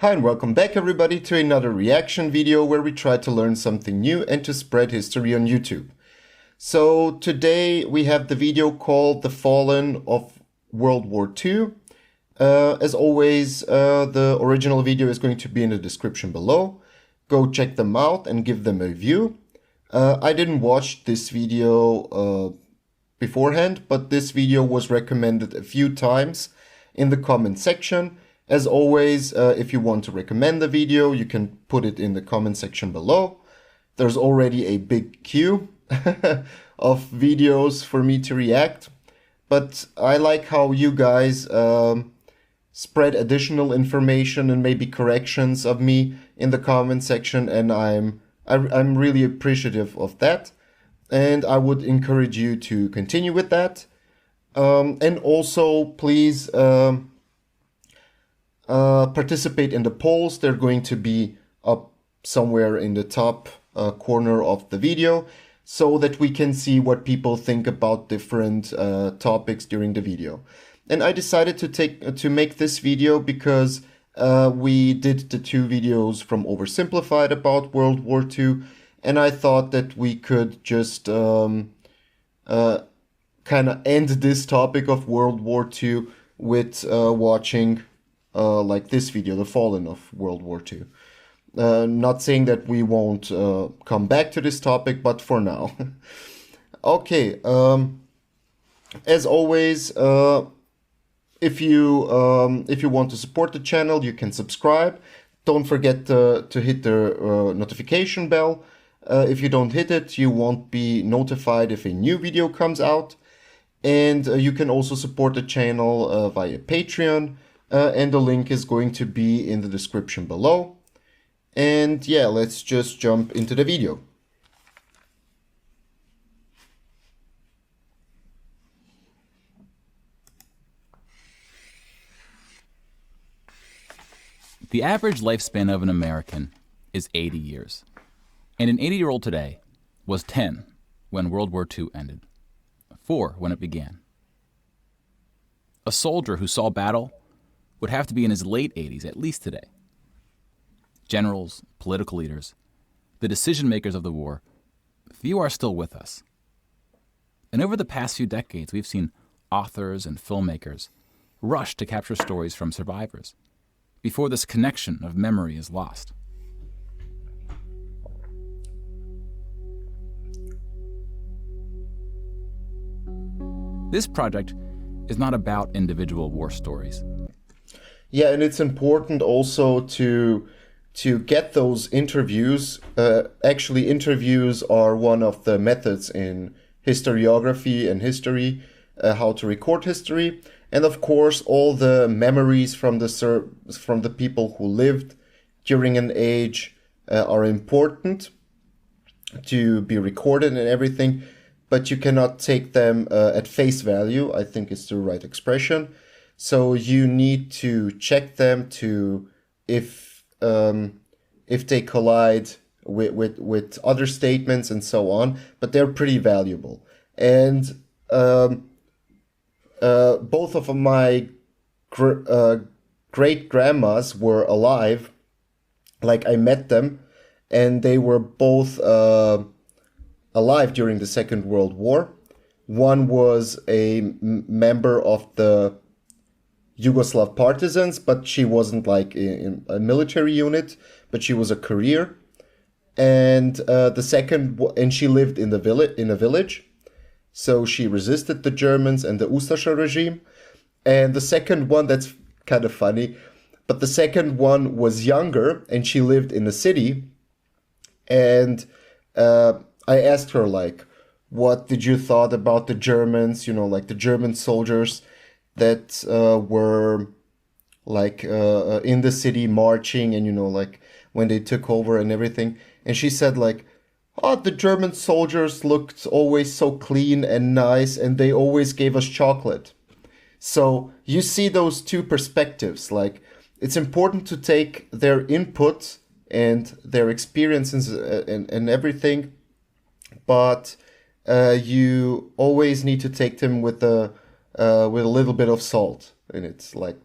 Hi and welcome back everybody to another reaction video where we try to learn something new and to spread history on YouTube. So today we have the video called The Fallen of World War II. As always, the original video is going to be in the description below. Go check them out and give them a view. I didn't watch this video beforehand, but this video was recommended a few times in the comment section. As always, if you want to recommend the video, you can put it in the comment section below. There's already a big queue of videos for me to react, but I like how you guys spread additional information and maybe corrections of me in the comment section, and I'm really appreciative of that, and I would encourage you to continue with that. And also, please participate in the polls. They're going to be up somewhere in the top corner of the video so that we can see what people think about different topics during the video. And I decided to make this video because we did the two videos from Oversimplified about World War II, and I thought that we could just kind of end this topic of World War II with watching like this video, The Fallen of World War II. Not saying that we won't come back to this topic, but for now. Okay, as always, if you want to support the channel, you can subscribe. Don't forget to hit the notification bell. If you don't hit it, you won't be notified if a new video comes out. And you can also support the channel via Patreon. And the link is going to be in the description below. And yeah, let's just jump into the video. The average lifespan of an American is 80 years. And an 80-year-old today was 10 when World War II ended, 4 when it began. A soldier who saw battle would have to be in his late 80s, at least today. Generals, political leaders, the decision makers of the war, few are still with us. And over the past few decades, we've seen authors and filmmakers rush to capture stories from survivors before this connection of memory is lost. This project is not about individual war stories. Yeah, and it's important also to get those interviews. Actually, interviews are one of the methods in historiography and history, how to record history. And of course, all the memories from the people who lived during an age are important to be recorded and everything, but you cannot take them at face value, I think is the right expression. So you need to check them to if they collide with other statements and so on, but they're pretty valuable. And both of my great grandmas were alive. Like, I met them, and they were both alive during the Second World War. One was a member of the Yugoslav partisans, but she wasn't like in a military unit, but she was a career. And the second, and she lived in a village, so she resisted the Germans and the Ustasha regime. And the second one, that's kind of funny, but the second one was younger, and she lived in a city. And I asked her, like, what did you thought about the Germans? You know, like the German soldiers that were like in the city marching, and you know, like when they took over and everything. And she said, like, oh, the German soldiers looked always so clean and nice, and they always gave us chocolate. So you see those two perspectives. Like, it's important to take their input and their experiences and everything, but you always need to take them with a little bit of salt in it. Like,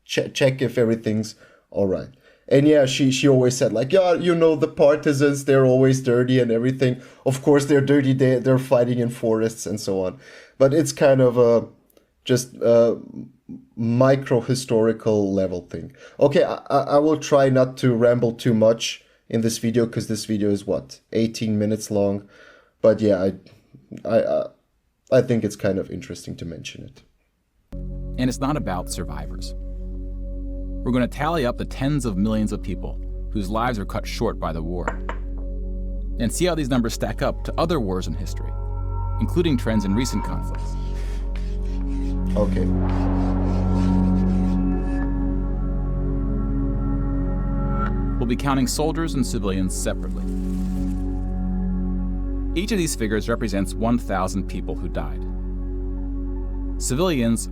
check if everything's all right. And yeah, she always said like, yeah, you know, the partisans, they're always dirty and everything. Of course they're dirty, they're fighting in forests and so on. But it's kind of a just a micro historical level thing. Okay, I will try not to ramble too much in this video, because this video is what, 18 minutes long. But yeah, I think it's kind of interesting to mention it. And it's not about survivors. We're going to tally up the tens of millions of people whose lives are cut short by the war, and see how these numbers stack up to other wars in history, including trends in recent conflicts. Okay. We'll be counting soldiers and civilians separately. Each of these figures represents 1,000 people who died. Civilians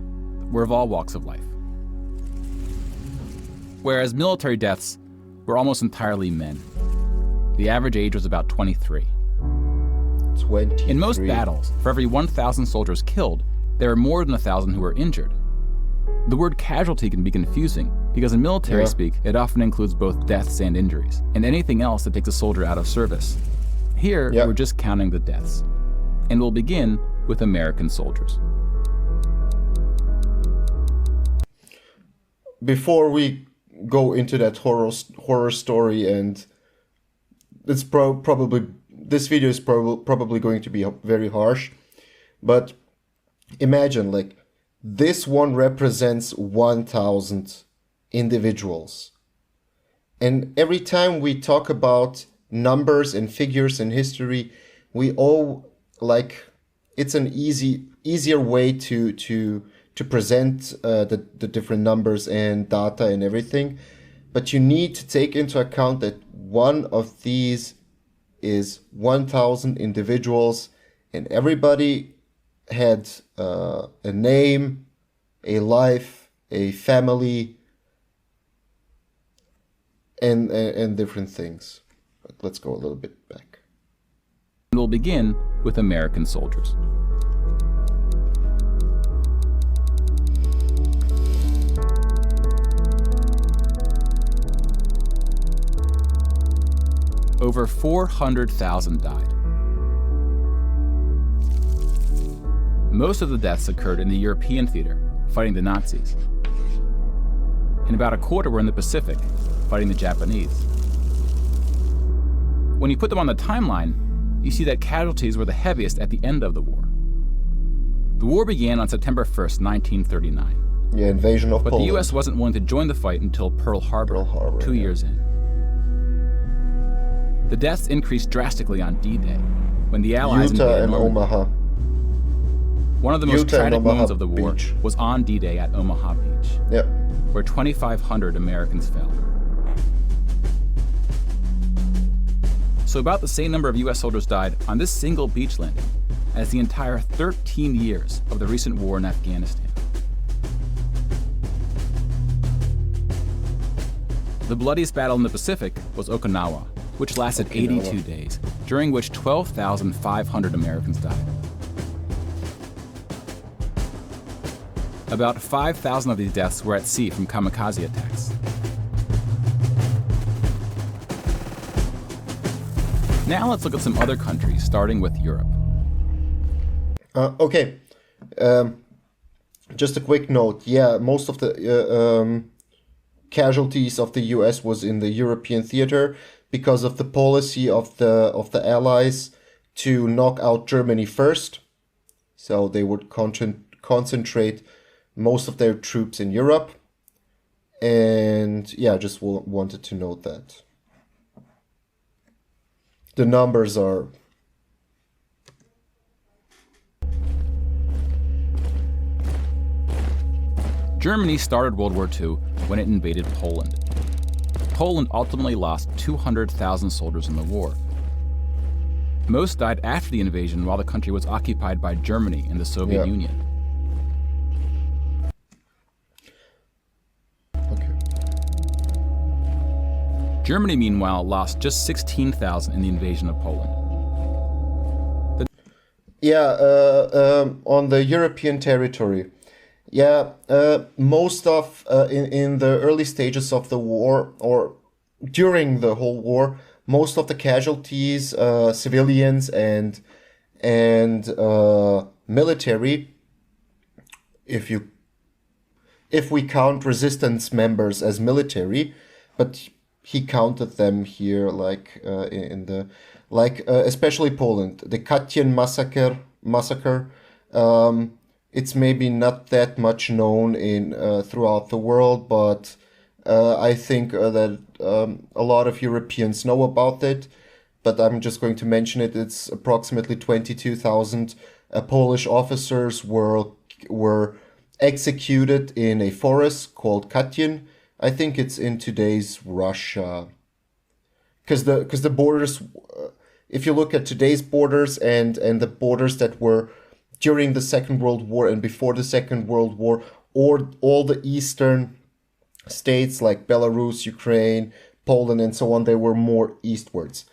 were of all walks of life, whereas military deaths were almost entirely men. The average age was about 23. 23. In most battles, for every 1,000 soldiers killed, there are more than 1,000 who are injured. The word casualty can be confusing because in military speak, it often includes both deaths and injuries, and anything else that takes a soldier out of service. Here, we're just counting the deaths. And we'll begin with American soldiers. Before we go into that horror story, and it's probably this video is probably going to be very harsh, but imagine like this one represents 1,000 individuals, and every time we talk about numbers and figures in history, we all like it's an easier way to present the different numbers and data and everything. But you need to take into account that one of these is 1,000 individuals, and everybody had a name, a life, a family, and different things. But let's go a little bit back. We'll begin with American soldiers. Over 400,000 died. Most of the deaths occurred in the European theater, fighting the Nazis. And about a quarter were in the Pacific, fighting the Japanese. When you put them on the timeline, you see that casualties were the heaviest at the end of the war. The war began on September 1st, 1939. Yeah, invasion of Poland. But the U.S. wasn't willing to join the fight until Pearl Harbor 2 years in. The deaths increased drastically on D-Day, when the Allies invaded Normandy. Omaha. One of the most tragic moments of the war was on D-Day at Omaha Beach, where 2,500 Americans fell. So about the same number of U.S. soldiers died on this single beach landing as the entire 13 years of the recent war in Afghanistan. The bloodiest battle in the Pacific was Okinawa, which lasted 82 days, during which 12,500 Americans died. About 5,000 of these deaths were at sea from kamikaze attacks. Now let's look at some other countries, starting with Europe. Okay, just a quick note. Yeah, most of the casualties of the U.S. was in the European theater because of the policy of the Allies to knock out Germany first. So they would concentrate most of their troops in Europe. And yeah, just wanted to note that. The numbers are... Germany started World War II when it invaded Poland. Poland ultimately lost 200,000 soldiers in the war. Most died after the invasion while the country was occupied by Germany and the Soviet Union. Germany, meanwhile, lost just 16,000 in the invasion of Poland. On the European territory. Most of, in the early stages of the war, or during the whole war, most of the casualties, civilians and military, if we count resistance members as military, but he counted them here in the especially Poland, the Kachin massacre. It's maybe not that much known in throughout the world, but I think that a lot of Europeans know about it. But I'm just going to mention it. It's approximately 22,000 Polish officers were executed in a forest called Kachin. I think it's in today's Russia, because the borders, if you look at today's borders and the borders that were during the Second World War and before the Second World War, or all the eastern states like Belarus, Ukraine, Poland, and so on, they were more eastwards.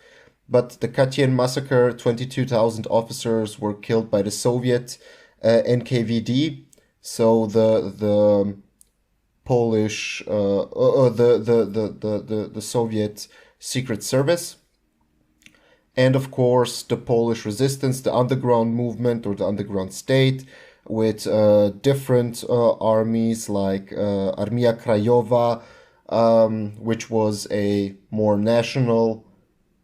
But the Kachin massacre, 22,000 officers were killed by the Soviet NKVD. So the Polish, the Soviet Secret Service, and of course the Polish resistance, the underground movement or the underground state, with different armies like Armia Krajowa, which was a more national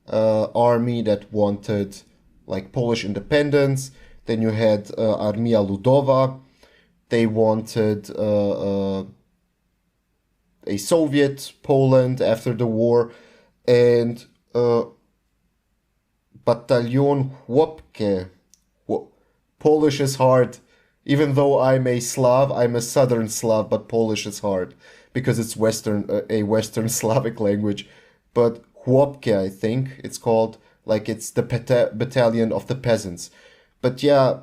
army that wanted like Polish independence. Then you had Armia Ludowa. They wanted a Soviet Poland after the war, and Battalion Chłopkie. Polish is hard. Even though I'm a Slav, I'm a Southern Slav, but Polish is hard because it's a Western Slavic language. But Chłopkie, I think it's called, like it's the battalion of the peasants. But yeah,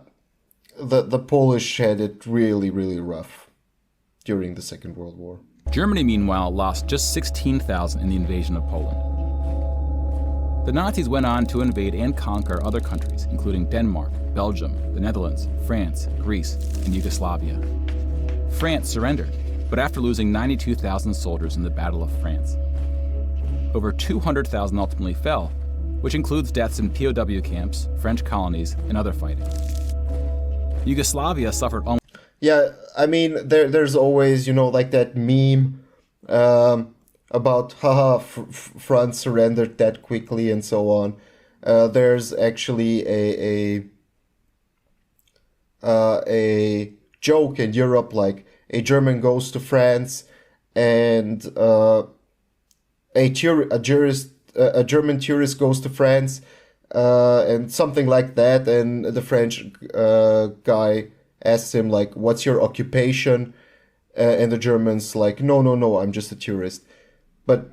the Polish had it really, really rough during the Second World War. Germany, meanwhile, lost just 16,000 in the invasion of Poland. The Nazis went on to invade and conquer other countries, including Denmark, Belgium, the Netherlands, France, Greece, and Yugoslavia. France surrendered, but after losing 92,000 soldiers in the Battle of France. Over 200,000 ultimately fell, which includes deaths in POW camps, French colonies, and other fighting. Yugoslavia suffered almost... Yeah, I mean, there's always, like that meme about, haha, France surrendered that quickly and so on. There's actually a joke in Europe, like a German goes to France and a German tourist goes to France and something like that, and the French guy asks him like, "What's your occupation?" And the German's like, "No, I'm just a tourist." But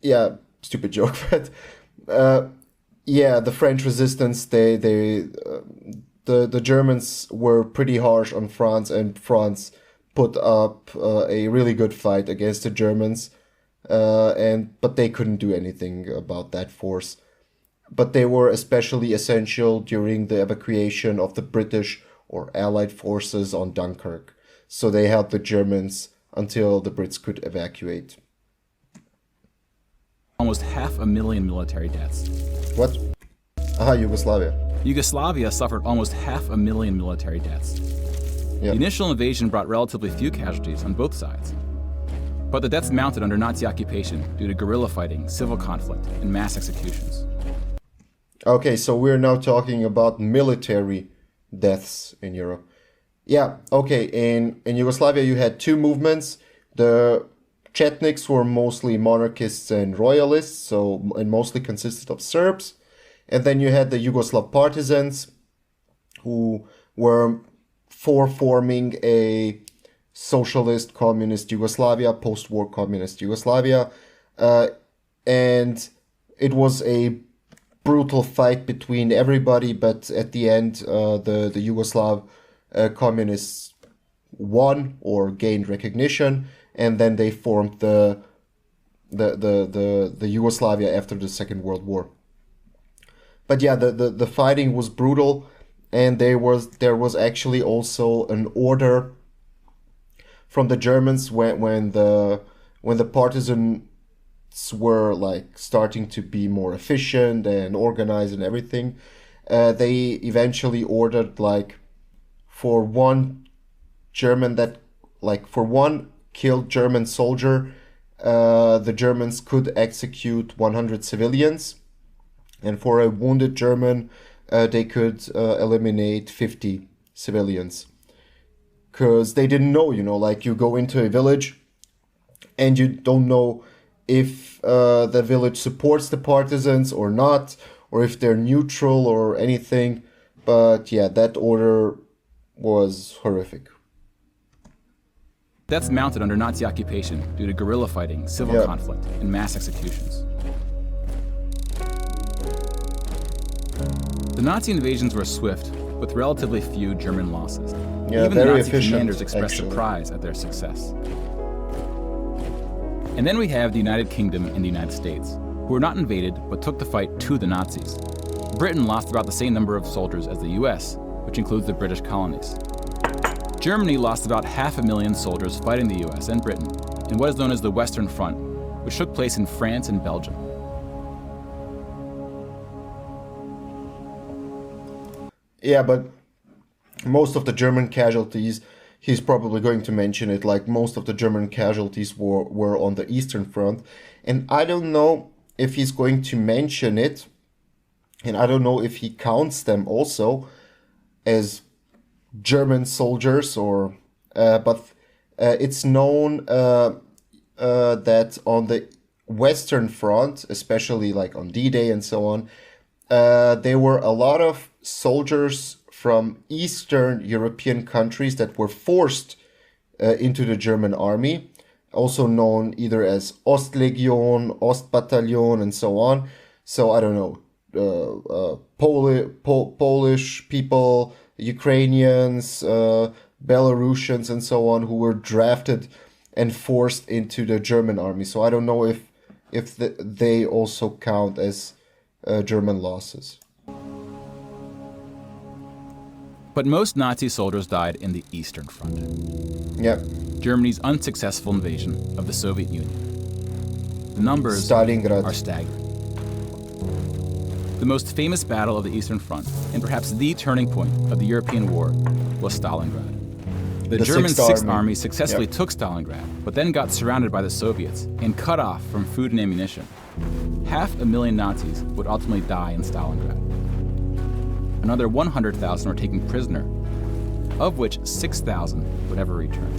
yeah, stupid joke. But yeah, the French resistance, the Germans were pretty harsh on France, and France put up a really good fight against the Germans, but they couldn't do anything about that force. But they were especially essential during the evacuation of the British or Allied forces on Dunkirk. So they helped the Germans until the Brits could evacuate. Almost 500,000 military deaths. What? Yugoslavia. Yugoslavia suffered almost 500,000 military deaths. Yep. The initial invasion brought relatively few casualties on both sides. But the deaths mounted under Nazi occupation due to guerrilla fighting, civil conflict, and mass executions. Okay, so we're now talking about military deaths in Europe. Yeah, okay, in Yugoslavia you had two movements. The Chetniks were mostly monarchists and royalists, and mostly consisted of Serbs. And then you had the Yugoslav partisans, who were for forming a socialist communist Yugoslavia, post-war communist Yugoslavia. And it was a brutal fight between everybody, but at the end, the Yugoslav communists won or gained recognition, and then they formed the Yugoslavia after the Second World War. But yeah, the fighting was brutal, and there was actually also an order from the Germans when the partisan were like starting to be more efficient and organized and everything, they eventually ordered like for one killed German soldier, the Germans could execute 100 civilians, and for a wounded German, they could eliminate 50 civilians. Because they didn't know, like you go into a village and you don't know if the village supports the partisans or not, or if they're neutral or anything. But yeah, that order was horrific. Deaths mounted under Nazi occupation due to guerrilla fighting, civil conflict, and mass executions. The Nazi invasions were swift, with relatively few German losses. Yeah, Even very the Nazi efficient, commanders expressed actually. surprise at their success. And then we have the United Kingdom and the United States, who were not invaded but took the fight to the Nazis. Britain lost about the same number of soldiers as the US, which includes the British colonies. Germany lost about 500,000 soldiers fighting the US and Britain in what is known as the Western Front, which took place in France and Belgium. Yeah, but most of the German casualties, he's probably going to mention it, like most of the German casualties were on the Eastern Front. And I don't know if he's going to mention it, and I don't know if he counts them also as German soldiers, or but it's known that on the Western Front, especially like on D-Day and so on, there were a lot of soldiers from Eastern European countries that were forced into the German army, also known either as Ostlegion, Ostbataillon, and so on. So I don't know, Polish people, Ukrainians, Belarusians, and so on, who were drafted and forced into the German army. So I don't know if they also count as German losses. But most Nazi soldiers died in the Eastern Front. Yeah. Germany's unsuccessful invasion of the Soviet Union. The numbers Stalingrad. are staggering. The most famous battle of the Eastern Front, and perhaps the turning point of the European war, was Stalingrad. The German Sixth Army successfully took Stalingrad, but then got surrounded by the Soviets and cut off from food and ammunition. 500,000 Nazis would ultimately die in Stalingrad. Another 100,000 were taken prisoner, of which 6,000 would ever return.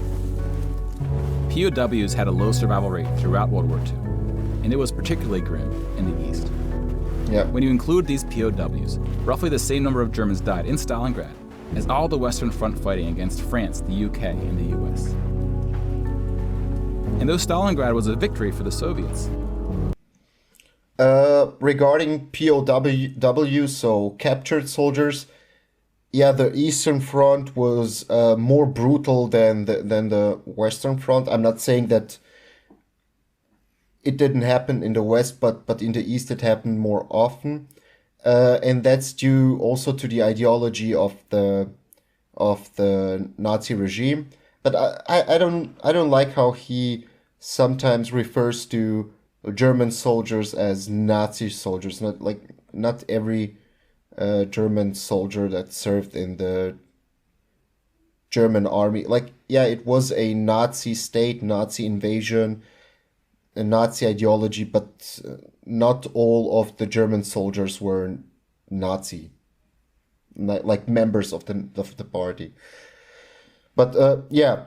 POWs had a low survival rate throughout World War II, and it was particularly grim in the East. Yeah. When you include these POWs, roughly the same number of Germans died in Stalingrad as all the Western Front fighting against France, the UK, and the US. And though Stalingrad was a victory for the Soviets, regarding POW, so captured soldiers, yeah, the Eastern Front was more brutal than the Western Front. I'm not saying that it didn't happen in the West, but in the East it happened more often, and that's due also to the ideology of the Nazi regime. But I don't like how he sometimes refers to German soldiers as Nazi soldiers. Not every German soldier that served in the German army. Like, yeah, it was a Nazi state, Nazi invasion, a Nazi ideology, but not all of the German soldiers were Nazi, like members of the party. But yeah,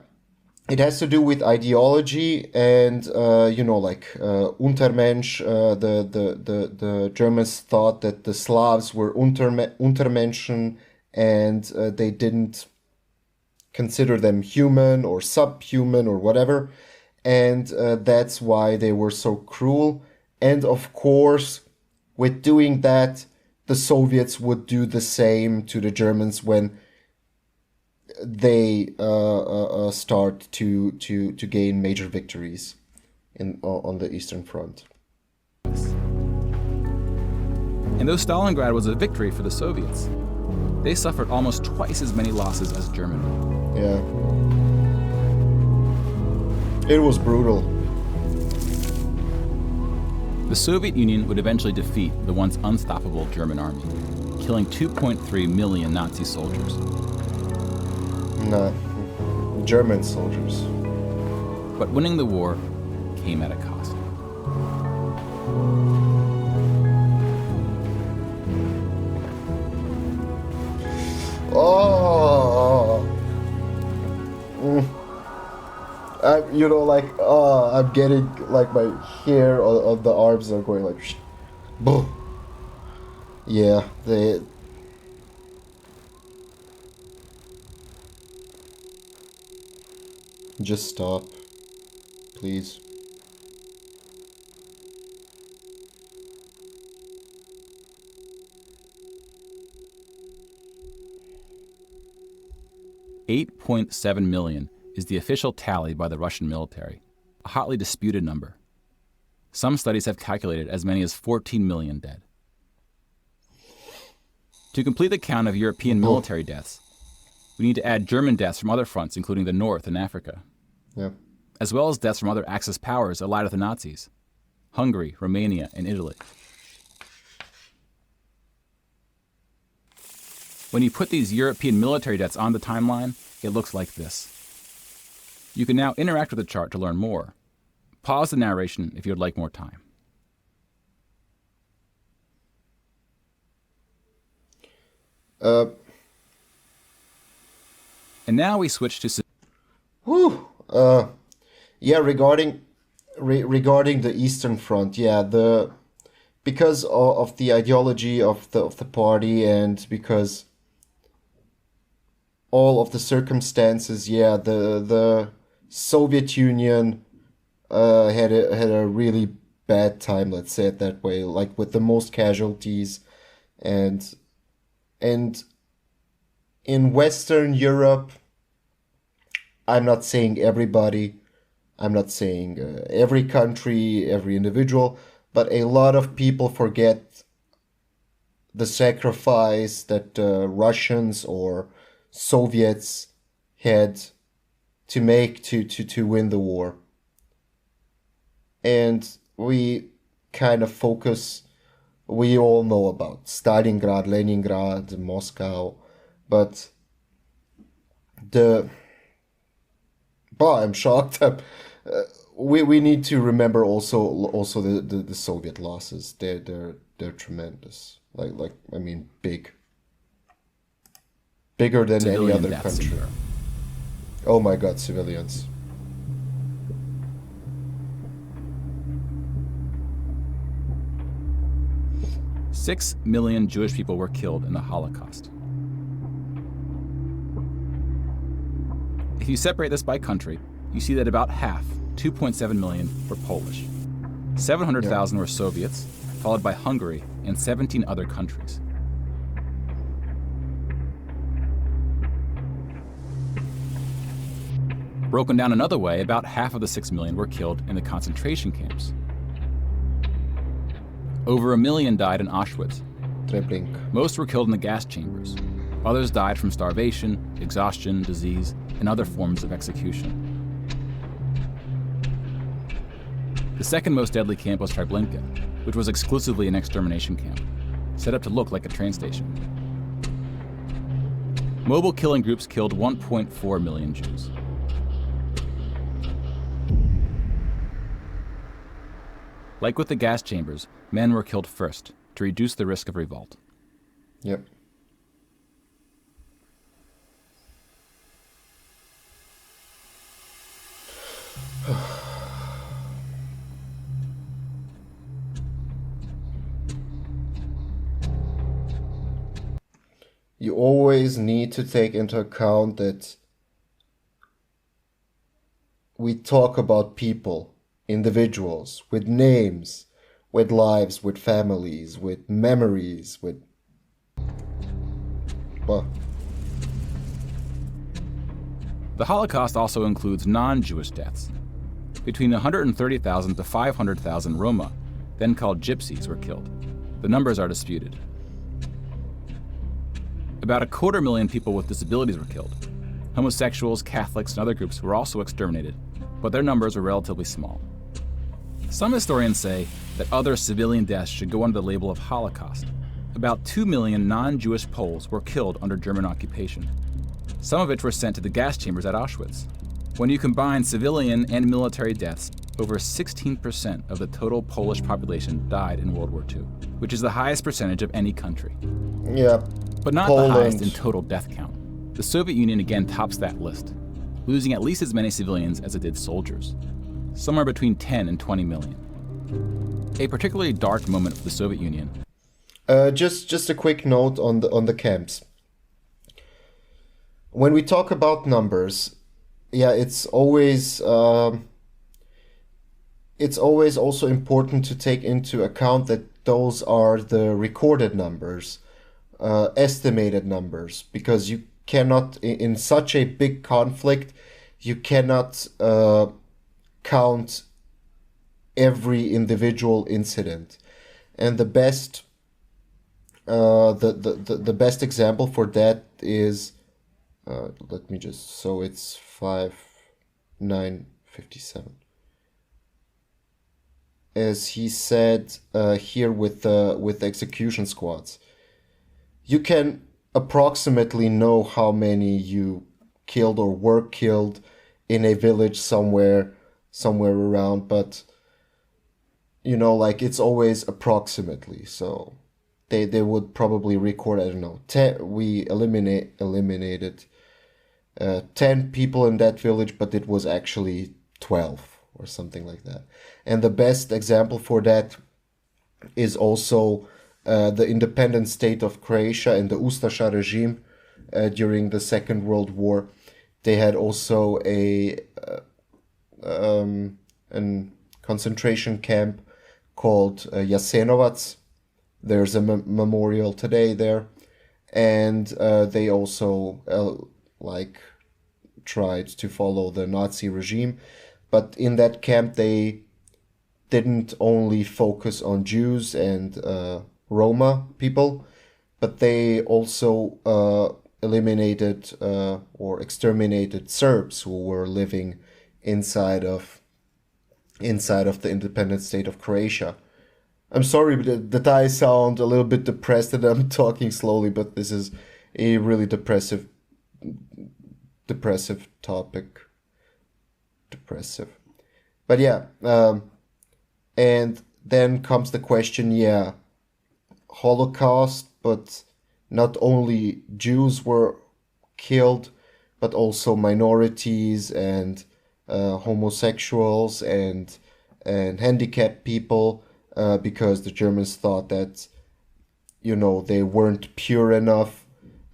it has to do with ideology and Untermensch. The Germans thought that the Slavs were Untermenschen, and they didn't consider them human or subhuman or whatever, and that's why they were so cruel. And of course, with doing that, the Soviets would do the same to the Germans when they start to gain major victories on the Eastern Front. and though Stalingrad was a victory for the Soviets, they suffered almost twice as many losses as Germany. Yeah. It was brutal. The Soviet Union would eventually defeat the once unstoppable German army, killing 2.3 million Nazi soldiers. No, German soldiers. But winning the war came at a cost. Oh, I'm getting like my hair on the arms are going like, boom. Yeah, they. Just stop, please. $8.7 million is the official tally by the Russian military, a hotly disputed number. Some studies have calculated as many as 14 million dead. To complete the count of European military deaths, we need to add German deaths from other fronts, including the North and Africa, as well as deaths from other Axis powers allied with the Nazis, Hungary, Romania, and Italy. When you put these European military deaths on the timeline, it looks like this. You can now interact with the chart to learn more. Pause the narration if you would like more time. And now we switch to... Regarding the Eastern Front, because of the ideology of the party and because all of the circumstances, the Soviet Union had a really bad time, let's say it that way, like with the most casualties, and in Western Europe, I'm not saying everybody, I'm not saying every country, every individual, but a lot of people forget the sacrifice that Russians or Soviets had to make to win the war. And we kind of focus, we all know about Stalingrad, Leningrad, Moscow, but I'm shocked. We need to remember also the Soviet losses. They're tremendous. Like I mean, bigger than any other country. Oh my God, civilians. Six million Jewish people were killed in the Holocaust. If you separate this by country, you see that about half, 2.7 million, were Polish. 700,000 were Soviets, followed by Hungary and 17 other countries. Broken down another way, about half of the 6 million were killed in the concentration camps. Over 1 million died in Auschwitz. Most were killed in the gas chambers. Others died from starvation, exhaustion, disease, and other forms of execution. The second most deadly camp was Treblinka, which was exclusively an extermination camp, set up to look like a train station. Mobile killing groups killed 1.4 million Jews. Like with the gas chambers, men were killed first to reduce the risk of revolt. Yep. You always need to take into account that we talk about people, individuals, with names, with lives, with families, with memories, with... Well. The Holocaust also includes non-Jewish deaths. Between 130,000 to 500,000 Roma, then called Gypsies, were killed. The numbers are disputed. About 250,000 people with disabilities were killed. Homosexuals, Catholics, and other groups were also exterminated, but their numbers were relatively small. Some historians say that other civilian deaths should go under the label of Holocaust. About 2 million non-Jewish Poles were killed under German occupation, some of which were sent to the gas chambers at Auschwitz. When you combine civilian and military deaths, over 16% of the total Polish population died in World War II, which is the highest percentage of any country. Yeah. But not Poland. the highest in total death count. The Soviet Union again tops that list, losing at least as many civilians as it did soldiers, somewhere between 10 and 20 million. A particularly dark moment for the Soviet Union. Just a quick note on the camps. When we talk about numbers, yeah, it's always also important to take into account that those are the recorded numbers, estimated numbers, because you cannot, in such a big conflict, you cannot count every individual incident. And the best the best example for that is let me just, so it's 5957. As he said here with execution squads, you can approximately know how many you killed or were killed in a village somewhere around, but you know, like, it's always approximately. So they would probably record, I don't know, 10, we eliminated 10 people in that village, but it was actually 12 or something like that. And the best example for that is also the independent state of Croatia and the Ustaša regime during the Second World War. They had also an concentration camp called Jasenovac. There's a memorial today there, and they also tried to follow the Nazi regime. But in that camp, they didn't only focus on Jews and Roma people, but they also eliminated or exterminated Serbs who were living inside of the independent state of Croatia. I'm sorry that I sound a little bit depressed and I'm talking slowly, but this is a really depressive topic. But yeah, and then comes the question, yeah, Holocaust, but not only Jews were killed, but also minorities and homosexuals and handicapped people, because the Germans thought that, you know, they weren't pure enough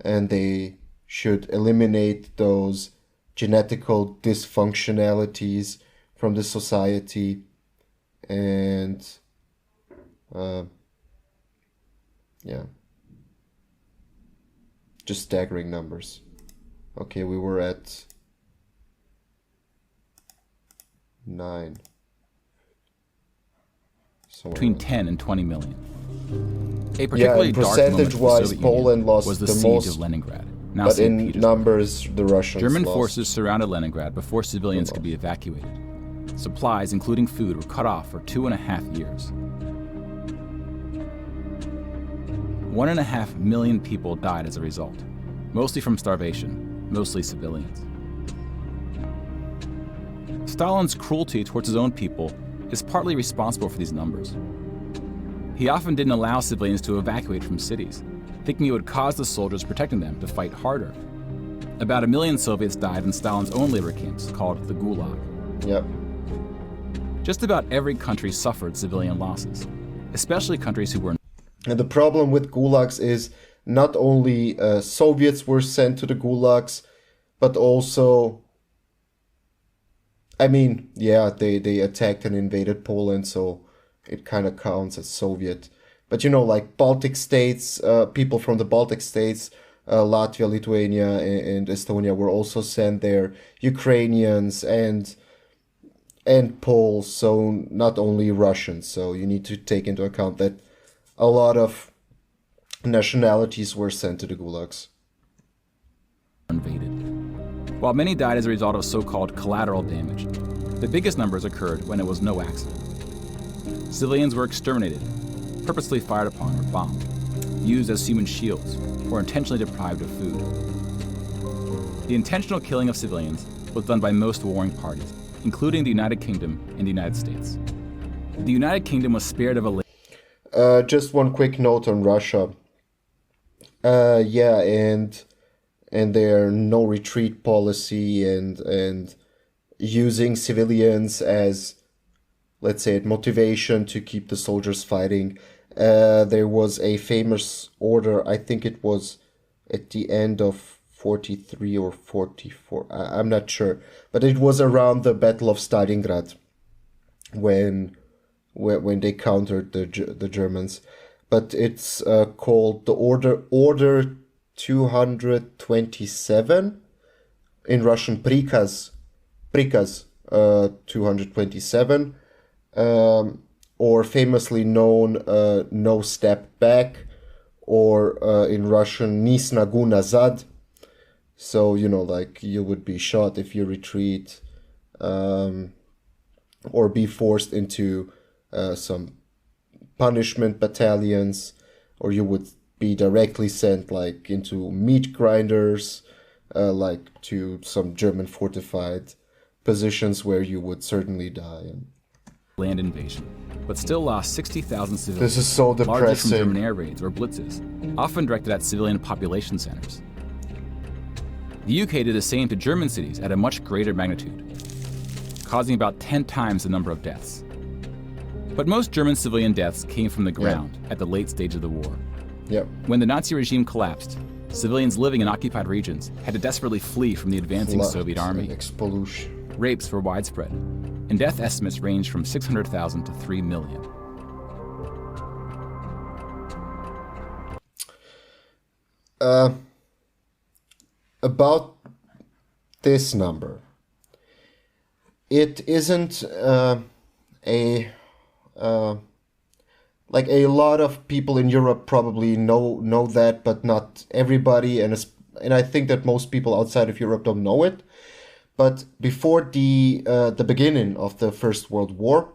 and they should eliminate those genetical dysfunctionalities from the society. And yeah, just staggering numbers. Okay, we were at 9. Between 10 and 20 million. A particularly dark moment for the percentage-wise, Soviet Poland Union lost was the the siege most, of Leningrad. Now but St. in Petersburg. numbers, the Russians German lost. forces surrounded Leningrad before civilians could be evacuated. Supplies, including food, were cut off for 2.5 years. 1.5 million people died as a result, mostly from starvation, mostly civilians. Stalin's cruelty towards his own people is partly responsible for these numbers. He often didn't allow civilians to evacuate from cities, thinking it would cause the soldiers protecting them to fight harder. About 1 million Soviets died in Stalin's own labor camps, called the Gulag. Yep. Just about every country suffered civilian losses, especially countries who were... And the problem with gulags is not only Soviets were sent to the gulags, but also, I mean, yeah, they attacked and invaded Poland, so it kind of counts as Soviet. But you know, like Baltic states, people from the Baltic states, Latvia, Lithuania, and Estonia were also sent there. Ukrainians and Poles, so not only Russians. So you need to take into account that a lot of nationalities were sent to the gulags. Invaded. While many died as a result of so-called collateral damage, the biggest numbers occurred when it was no accident. civilians were exterminated, purposely fired upon or bombed, used as human shields, or intentionally deprived of food. The intentional killing of civilians was done by most warring parties, including the United Kingdom and the United States. The United Kingdom was spared of a just one quick note on Russia. Yeah, and their no retreat policy and using civilians as, let's say, motivation to keep the soldiers fighting. There was a famous order, I think it was at the end of 43 or 44, I'm not sure, but it was around the Battle of Stalingrad when they countered the Germans. But it's called the Order 227, in Russian Prikaz 227, or famously known No Step Back, or in Russian Ni snagu nazad. So, like you would be shot if you retreat, or be forced into some punishment battalions, or you would be directly sent like into meat grinders, like to some German fortified positions where you would certainly die. Land invasion, but still lost 60,000 civilians. This is so largely depressing. from German air raids or blitzes, often directed at civilian population centers. The UK did the same to German cities at a much greater magnitude, causing about 10 times the number of deaths. But most German civilian deaths came from the ground at the late stage of the war. Yep. When the Nazi regime collapsed, civilians living in occupied regions had to desperately flee from the advancing Soviet army. Explosion. Rapes were widespread, and death estimates ranged from 600,000 to 3 million. About this number, it isn't like a lot of people in Europe probably know that, but not everybody, and I think that most people outside of Europe don't know it. But before the beginning of the First World War,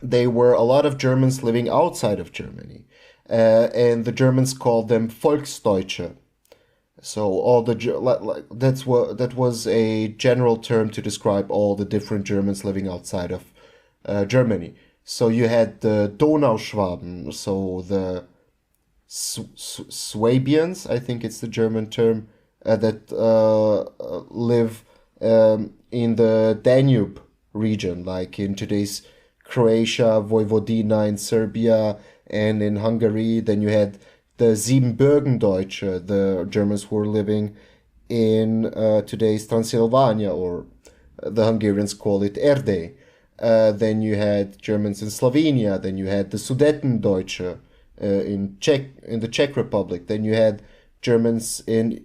there were a lot of Germans living outside of Germany, and the Germans called them Volksdeutsche. So all the that was a general term to describe all the different Germans living outside of Germany. So you had the Donauschwaben, so the Swabians, I think it's the German term, that live in the Danube region, like in today's Croatia, Vojvodina, in Serbia, and in Hungary. Then you had the Siebenbürgendeutsche, the Germans who were living in today's Transylvania, or the Hungarians call it Erdély. Then you had Germans in Slovenia. Then you had the Sudetendeutsche in the Czech Republic. Then you had Germans in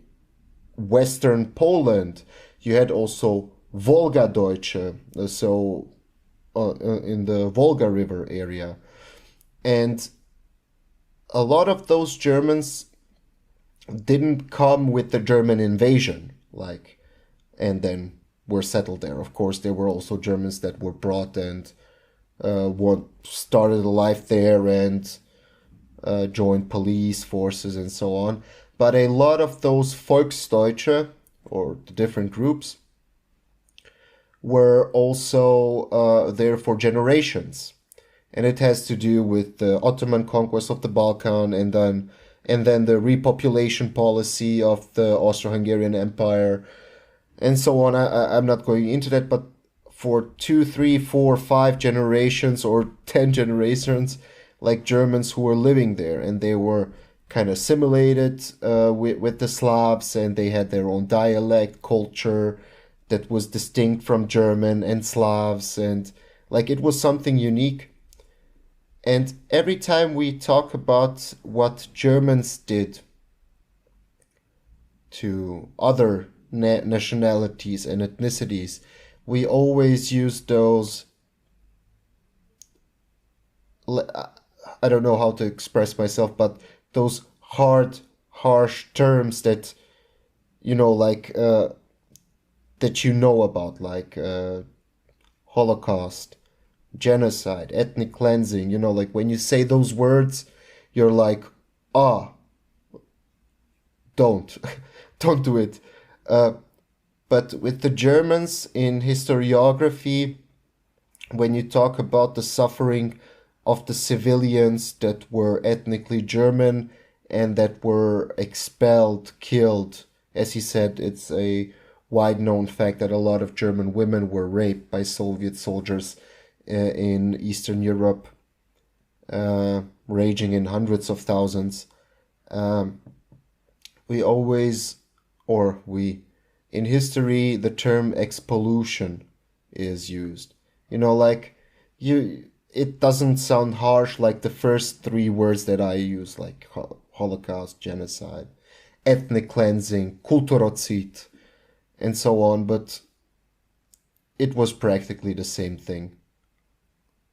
Western Poland. You had also Volga-Deutsche, so in the Volga River area. And a lot of those Germans didn't come with the German invasion, and then were settled there. Of course, there were also Germans that were brought and started a life there and joined police forces and so on. But a lot of those Volksdeutsche, or the different groups, were also there for generations. And it has to do with the Ottoman conquest of the Balkan, and then the repopulation policy of the Austro-Hungarian Empire, and so on. I'm not going into that, but for 2, 3, 4, 5 generations or 10 generations, like Germans who were living there, and they were kind of assimilated with the Slavs, and they had their own dialect, culture that was distinct from German and Slavs, and it was something unique. And every time we talk about what Germans did to other nationalities and ethnicities, we always use those, I don't know how to express myself, but those hard, harsh terms that, that you know about, like Holocaust, genocide, ethnic cleansing. Like when you say those words, you're like, ah, don't, don't do it. But with the Germans in historiography, when you talk about the suffering of the civilians that were ethnically German and that were expelled, killed, as he said, it's a wide known fact that a lot of German women were raped by Soviet soldiers in Eastern Europe, raging in hundreds of thousands. In history, the term expollution is used. It doesn't sound harsh like the first three words that I use, like Holocaust, genocide, ethnic cleansing, kulturozid, and so on, but it was practically the same thing.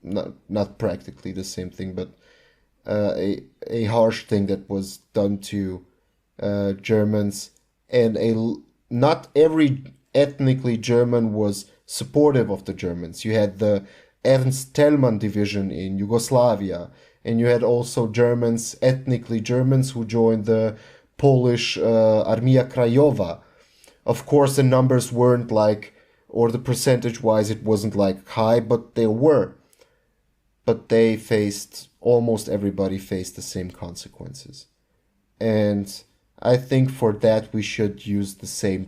Not practically the same thing, but a harsh thing that was done to Germans, and not every ethnically German was supportive of the Germans. You had the Ernst Thälmann division in Yugoslavia, and you had also ethnically Germans who joined the Polish Armia Krajowa. Of course, the numbers weren't or the percentage-wise, it wasn't high, but they were. But almost everybody faced the same consequences. And I think for that we should use the same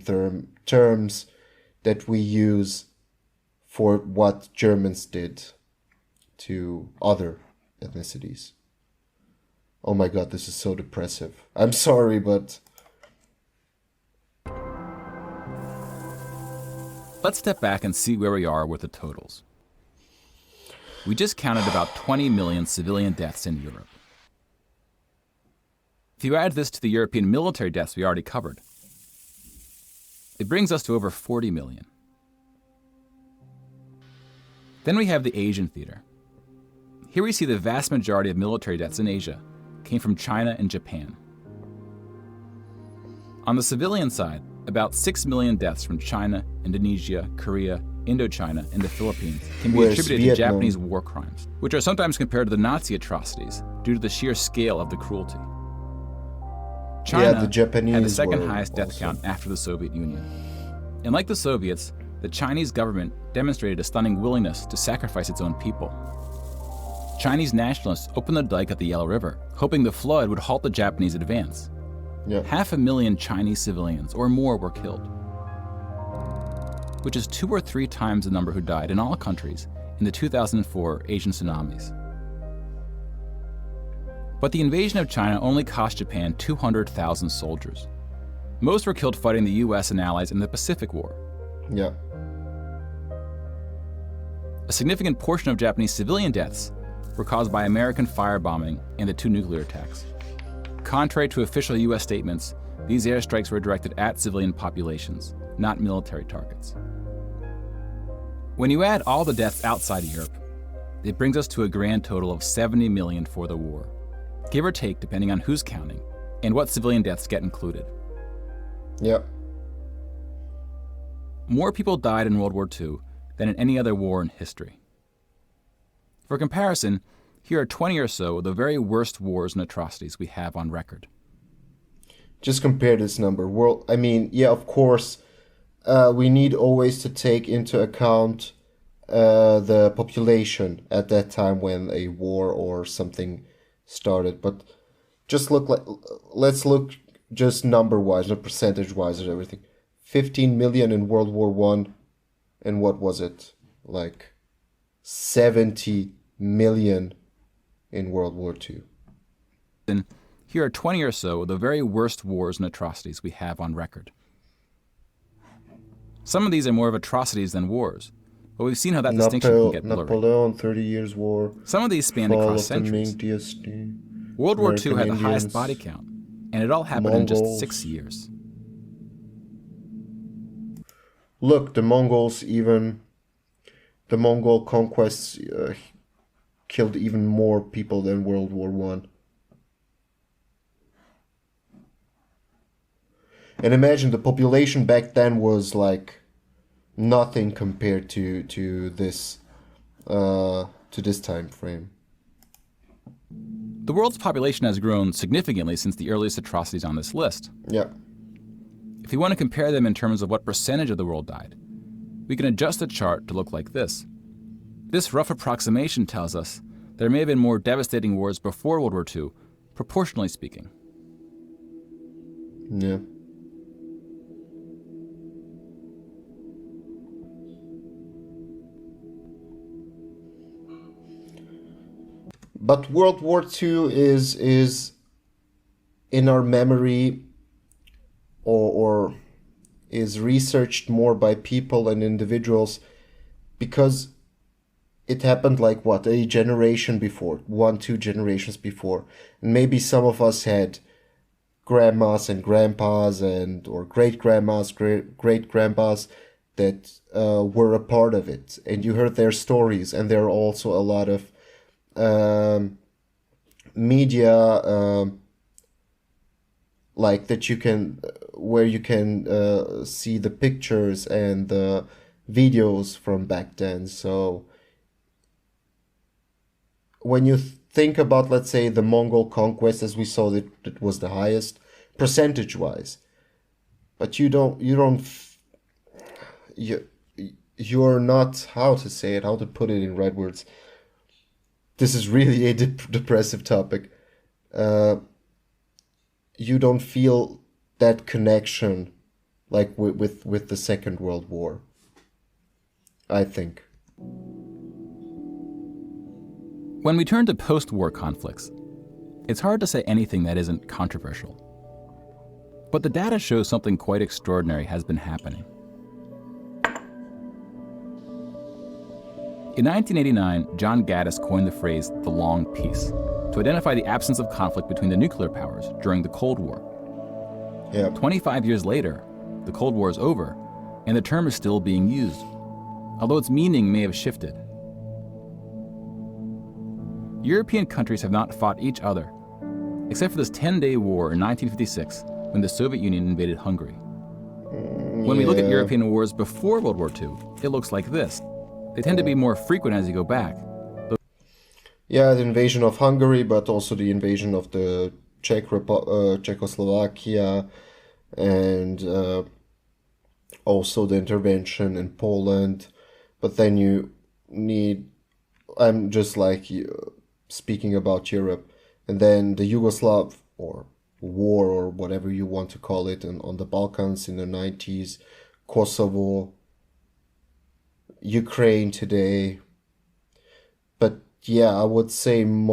terms that we use for what Germans did to other ethnicities. Oh my god, this is so depressive. I'm sorry, but... Let's step back and see where we are with the totals. We just counted about 20 million civilian deaths in Europe. If you add this to the European military deaths we already covered, it brings us to over 40 million. Then we have the Asian theater. Here we see the vast majority of military deaths in Asia came from China and Japan. On the civilian side, about 6 million deaths from China, Indonesia, Korea, Indochina, and the Philippines can be attributed to Japanese war crimes, which are sometimes compared to the Nazi atrocities due to the sheer scale of the cruelty. China had the second highest death count after the Soviet Union. And like the Soviets, the Chinese government demonstrated a stunning willingness to sacrifice its own people. Chinese nationalists opened the dike at the Yellow River, hoping the flood would halt the Japanese advance. Yep. 500,000 Chinese civilians or more were killed, which is 2 or 3 times the number who died in all countries in the 2004 Asian tsunamis. But the invasion of China only cost Japan 200,000 soldiers. Most were killed fighting the US and allies in the Pacific War. Yeah. A significant portion of Japanese civilian deaths were caused by American firebombing and the 2 nuclear attacks. Contrary to official US statements, these airstrikes were directed at civilian populations, not military targets. When you add all the deaths outside of Europe, it brings us to a grand total of 70 million for the war, give or take depending on who's counting and what civilian deaths get included. Yep. More people died in World War II than in any other war in history. For comparison, here are 20 or so of the very worst wars and atrocities we have on record. Just compare this number. Of course, we need always to take into account the population at that time when a war or something started. But let's look just number-wise, not percentage-wise or everything. 15 million in World War I, and what was it? 70 million in World War II. And here are 20 or so of the very worst wars and atrocities we have on record. Some of these are more of atrocities than wars, but we've seen how that distinction can get blurry. Napoleon, 30 Years' War. Some of these spanned across centuries. World War II had the highest body count, and it all happened in just 6 years. Look, the Mongol conquests killed even more people than World War I. And imagine the population back then was nothing compared to this to this time frame. The world's population has grown significantly since the earliest atrocities on this list. Yeah. If we want to compare them in terms of what percentage of the world died, we can adjust the chart to look like this. This rough approximation tells us there may have been more devastating wars before World War II, proportionally speaking. Yeah. But World War II is in our memory, or is researched more by people and individuals because it happened like what, a generation before, 1-2 generations before, and maybe some of us had grandmas and grandpas or great grandmas, great grandpas that were a part of it, and you heard their stories, and there are also a lot of media like that you can where you can see the pictures and the videos from back then. So when you think about, let's say, the Mongol conquest, as we saw, it was the highest percentage wise, but you're not, how to put it in right words. This is really a depressive topic. You don't feel that connection like with the Second World War, I think. When we turn to post-war conflicts, it's hard to say anything that isn't controversial. But the data shows something quite extraordinary has been happening. In 1989, John Gaddis coined the phrase "the long peace" to identify the absence of conflict between the nuclear powers during the Cold War. Yeah. 25 years later, the Cold War is over, and the term is still being used, although its meaning may have shifted. European countries have not fought each other, except for this 10-day war in 1956 when the Soviet Union invaded Hungary. When we look at European wars before World War II, it looks like this. They tend to be more frequent as you go back. Yeah, the invasion of Hungary, but also the invasion of the Czechoslovakia, and also the intervention in Poland. But then you need, I'm just like you, speaking about Europe, and then the Yugoslav or war or whatever you want to call it, and on the Balkans in the 90s, Kosovo, Ukraine today. But yeah, I would say in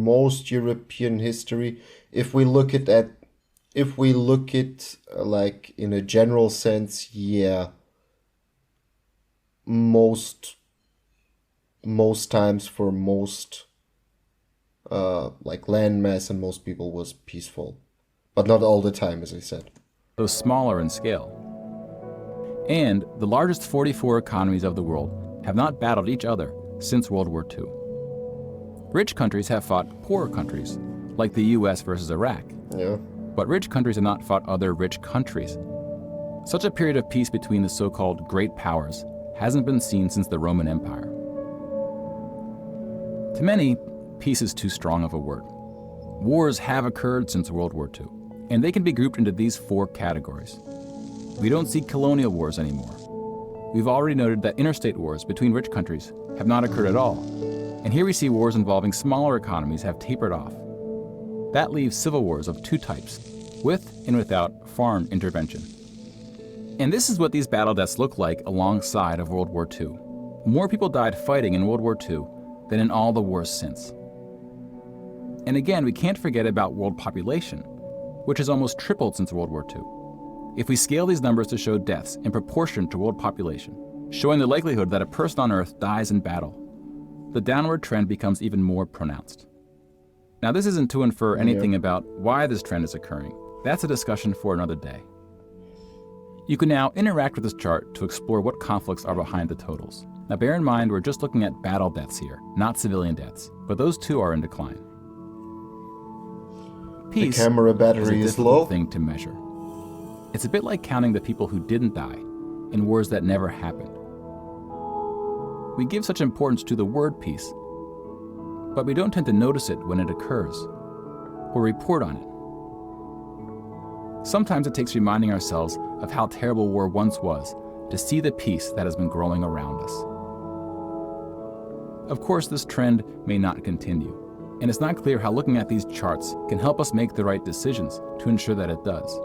most European history, if we look at like in a general sense, yeah, most times for most like landmass and most people was peaceful, but not all the time, as I said. Though smaller in scale. And the largest 44 economies of the world have not battled each other since World War II. Rich countries have fought poorer countries, like the US versus Iraq. Yeah. But rich countries have not fought other rich countries. Such a period of peace between the so-called great powers hasn't been seen since the Roman Empire. To many, peace is too strong of a word. Wars have occurred since World War II, and they can be grouped into these 4 categories. We don't see colonial wars anymore. We've already noted that interstate wars between rich countries have not occurred at all. And here we see wars involving smaller economies have tapered off. That leaves civil wars of 2 types, with and without foreign intervention. And this is what these battle deaths look like alongside of World War II. More people died fighting in World War II than in all the wars since. And again, we can't forget about world population, which has almost tripled since World War II. If we scale these numbers to show deaths in proportion to world population, showing the likelihood that a person on Earth dies in battle, the downward trend becomes even more pronounced. Now, this isn't to infer anything about why this trend is occurring. That's a discussion for another day. You can now interact with this chart to explore what conflicts are behind the totals. Now, bear in mind, we're just looking at battle deaths here, not civilian deaths, but those too are in decline. Peace the camera battery is a is low. thing to measure. It's a bit like counting the people who didn't die in wars that never happened. We give such importance to the word peace, but we don't tend to notice it when it occurs or report on it. Sometimes it takes reminding ourselves of how terrible war once was to see the peace that has been growing around us. Of course, this trend may not continue, and it's not clear how looking at these charts can help us make the right decisions to ensure that it does.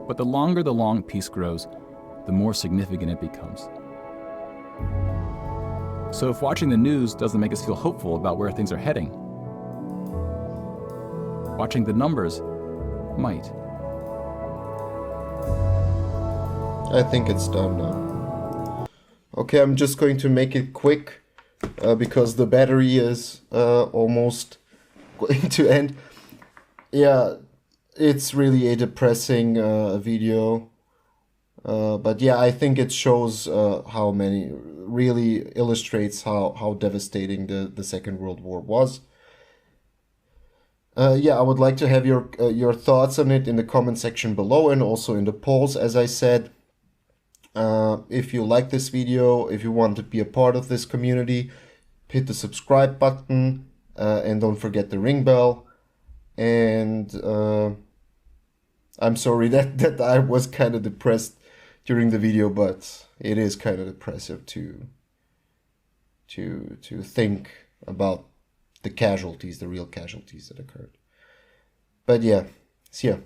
But the longer the long peace grows, the more significant it becomes. So if watching the news doesn't make us feel hopeful about where things are heading, watching the numbers might. I think it's done now. Okay, I'm just going to make it quick because the battery is almost going to end. Yeah, it's really a depressing video. But yeah, I think it shows really illustrates how devastating the Second World War was. Yeah, I would like to have your thoughts on it in the comment section below and also in the polls, as I said. If you like this video, if you want to be a part of this community, hit the subscribe button and don't forget the ring bell. And I'm sorry that I was kind of depressed during the video, but it is kind of depressive to think about the casualties, the real casualties that occurred. But yeah, see ya.